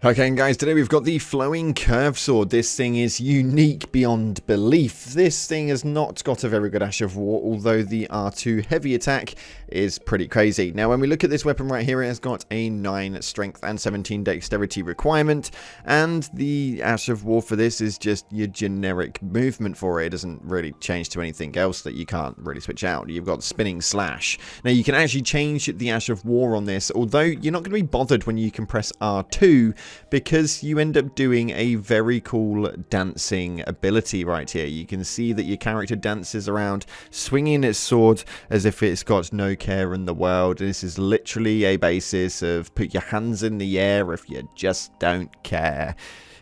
Okay, and guys, today we've got the Flowing Curve Sword. This thing is unique beyond belief. This thing has not got a very good Ash of War, although the R2 heavy attack is pretty crazy. Now, when we look at this weapon right here, it has got a 9 strength and 17 dexterity requirement, and the Ash of War for this is just your generic movement for it. It doesn't really change to anything else that you can't really switch out. You've got Spinning Slash. Now, you can actually change the Ash of War on this, although you're not going to be bothered when you can press R2, because you end up doing a very cool dancing ability right here. You can see that your character dances around swinging its sword as if it's got no care in the world. This is literally a basis of put your hands in the air if you just don't care.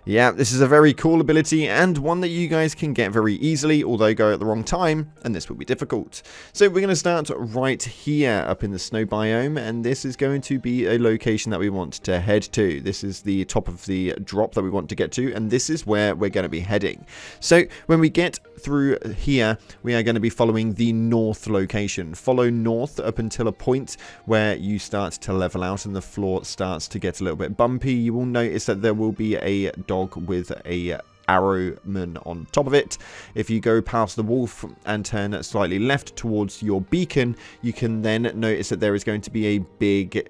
Yeah, this is a very cool ability and one that you guys can get very easily, although go at the wrong time, and this will be difficult. So we're going to start right here up in the snow biome, and this is going to be a location that we want to head to. This is the top of the drop that we want to get to, and this is where we're going to be heading. So when we get through here, we are going to be following the north location. Follow north up until a point where you start to level out and the floor starts to get a little bit bumpy. You will notice that there will be a dog with a arrowman on top of it. If you go past the wolf and turn slightly left towards your beacon, you can then notice that there is going to be a big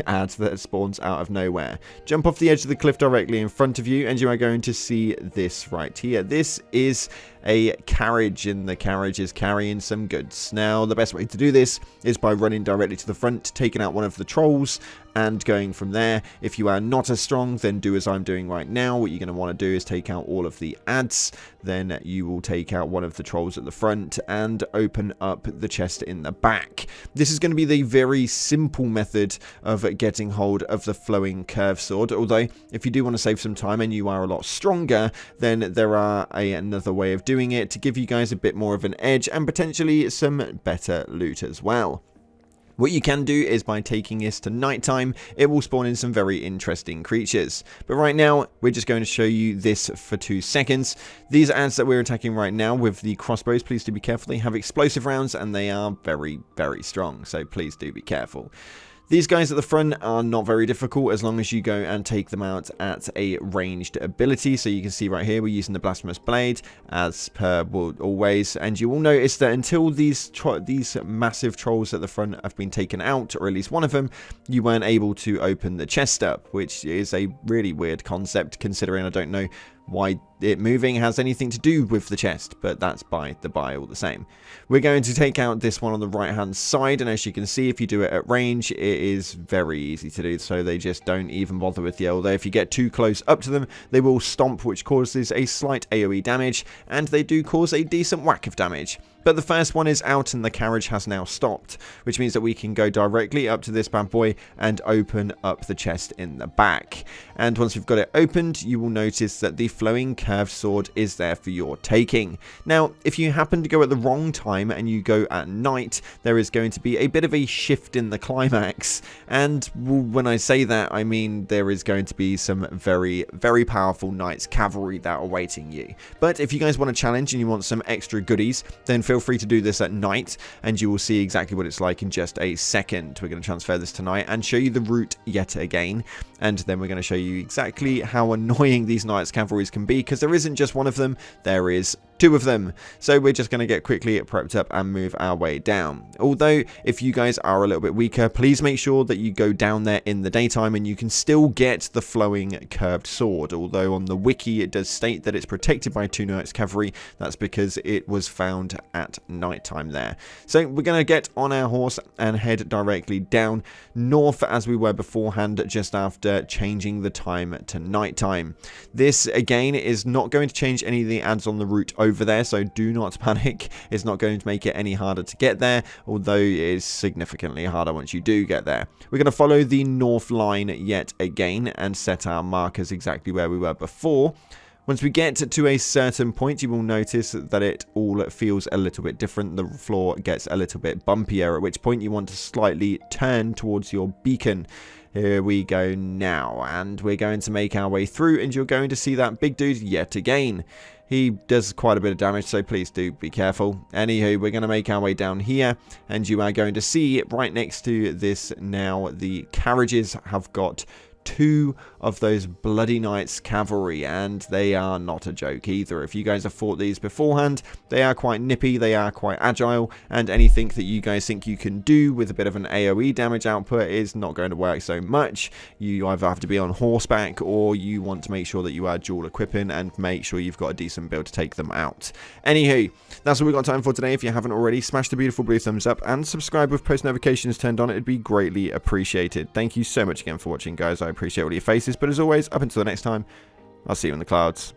ad that spawns out of nowhere. Jump off the edge of the cliff directly in front of you, and you are going to see this right here. This is a carriage, and the carriage is carrying some goods. Now, the best way to do this is by running directly to the front, taking out one of the trolls, and going from there. If you are not as strong, then do as I'm doing right now. What you're going to want to do is take out all of the ads, then you will take out one of the trolls at the front and open up the chest in the back. This is going to be the very simple method of getting hold of the Flowing Curve Sword, although if you do want to save some time and you are a lot stronger, then there are another way of doing it to give you guys a bit more of an edge and potentially some better loot as well. What you can do is by taking this to nighttime, it will spawn in some very interesting creatures. But right now, we're just going to show you this for 2 seconds. These ads that we're attacking right now with the crossbows, please do be careful. They have explosive rounds and they are very, very strong. So please do be careful. These guys at the front are not very difficult as long as you go and take them out at a ranged ability. So you can see right here we're using the Blasphemous Blade as per always, and you will notice that until these massive trolls at the front have been taken out, or at least one of them, you weren't able to open the chest up, which is a really weird concept considering I don't know why it moving has anything to do with the chest, but that's by the by all the same. We're going to take out this one on the right hand side, and as you can see, if you do it at range, it is very easy to do, so they just don't even bother with you. Although if you get too close up to them, they will stomp, which causes a slight AoE damage, and they do cause a decent whack of damage. But the first one is out and the carriage has now stopped, which means that we can go directly up to this bad boy and open up the chest in the back. And once we've got it opened, you will notice that the Flowing Curved Sword is there for your taking. Now, if you happen to go at the wrong time and you go at night, there is going to be a bit of a shift in the climax. And when I say that, I mean there is going to be some very, very powerful Knights Cavalry that are awaiting you. But if you guys want a challenge and you want some extra goodies, then feel free to do this at night and you will see exactly what it's like in just a second. We're going to transfer this tonight and show you the route yet again, and then we're going to show you exactly how annoying these Knights Cavalries can be, because there isn't just one of them, there is 2 of them. So we're just going to get quickly prepped up and move our way down. Although if you guys are a little bit weaker, please make sure that you go down there in the daytime and you can still get the Flowing Curved Sword. Although on the wiki it does state that it's protected by 2 Knights Cavalry, that's because it was found at nighttime there. So we're going to get on our horse and head directly down north as we were beforehand, just after changing the time to nighttime. This again is not going to change any of the ads on the route over there, so do not panic. It's not going to make it any harder to get there, although it is significantly harder once you do get there. We're going to follow the north line yet again and set our markers exactly where we were before. Once we get to a certain point, you will notice that it all feels a little bit different. The floor gets a little bit bumpier, at which point you want to slightly turn towards your beacon. Here we go now, and we're going to make our way through, and you're going to see that big dude yet again. He does quite a bit of damage, so please do be careful. Anywho, we're going to make our way down here, and you are going to see right next to this now, the carriages have got 2 of those Bloody Knights cavalry, and they are not a joke either. If you guys have fought these beforehand, they are quite nippy, they are quite agile, and anything that you guys think you can do with a bit of an AoE damage output is not going to work so much. You either have to be on horseback, or you want to make sure that you are dual equipping and make sure you've got a decent build to take them out. Anywho, that's all we've got time for today. If you haven't already, smash the beautiful blue thumbs up and subscribe with post notifications turned on. It'd be greatly appreciated. Thank you so much again for watching, guys. I appreciate all your faces, but as always, up until the next time, I'll see you in the clouds.